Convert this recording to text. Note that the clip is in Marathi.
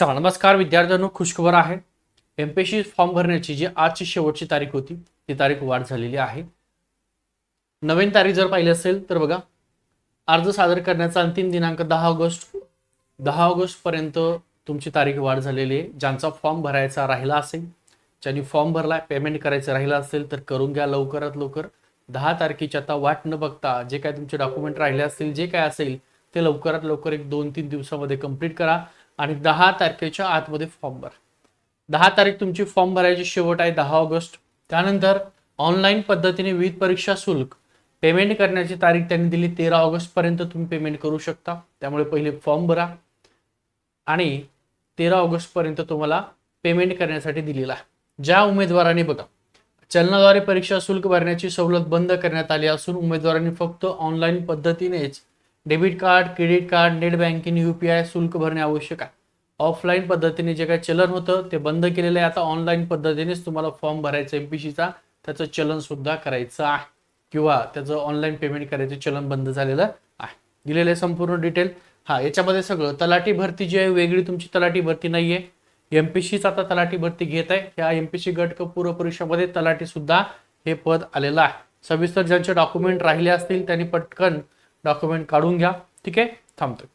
नमस्कार विद्यार्थ्यांनो, खुशखबर आहे. एमपीएससी फॉर्म भरण्याची जी आजची शेवटची तारीख होती ती तारीख वाढ झालेली आहे. नवीन तारीख जर पाहिली असेल तर बघा, अर्ज सादर करण्याचा अंतिम दिनांक 10 ऑगस्ट पर्यंत तुमची तारीख वाढ झालेली आहे. ज्यांचा फॉर्म भरायचा राहिला असेल, ज्यांनी फॉर्म भरला, पेमेंट करायचं राहिलं असेल तर करून घ्या लवकरात लवकर. 10 तारखेची आता वाट न बघता जे काय तुमचे डॉक्युमेंट राहिले असतील, जे काय असेल ते लवकरात लवकर 1-2-3 दिवसामध्ये कंप्लीट करा आणि 10 तारखेच्या आतमध्ये फॉर्म भरा. 10 तारीख तुमची फॉर्म भरायची शेवट आहे, 10 ऑगस्ट. त्यानंतर ऑनलाईन पद्धतीने विविध परीक्षा शुल्क पेमेंट करण्याची तारीख त्यांनी दिली, 13 ऑगस्ट पर्यंत तुम्ही पेमेंट करू शकता. त्यामुळे पहिले फॉर्म भरा आणि 13 ऑगस्ट पर्यंत तुम्हाला पेमेंट करण्यासाठी दिलेला आहे. ज्या उमेदवारांनी बघा, चलनाद्वारे परीक्षा शुल्क भरण्याची सवलत बंद करण्यात आली असून उमेदवारांनी फक्त ऑनलाईन पद्धतीनेच debit card, credit card, net banking, UPI शुल्क भरणे आवश्यक आहे. ऑफलाईन पद्धतीने जे काही चलन होतं ते बंद केलेलं आहे. आता ऑनलाईन पद्धतीनेच तुम्हाला फॉर्म भरायचा एमपीसीचा, त्याचं चलन सुद्धा करायचं आहे किंवा त्याचं ऑनलाईन पेमेंट करायचं चलन बंद झालेलं आहे. दिलेले संपूर्ण डिटेल. याच्यामध्ये सगळं तलाठी भरती जी आहे वेगळी तुमची तलाठी भरती नाहीये. एमपीसीच आता तलाठी भरती घेत आहे. ह्या एमपीसी गट क पूर्व परीक्षामध्ये तलाठी सुद्धा हे पद आलेलं आहे. सविस्तर ज्यांचे डॉक्युमेंट राहिले असतील त्यांनी पटकन डॉक्युमेंट काढून घ्या. ठीक आहे, थांबतो.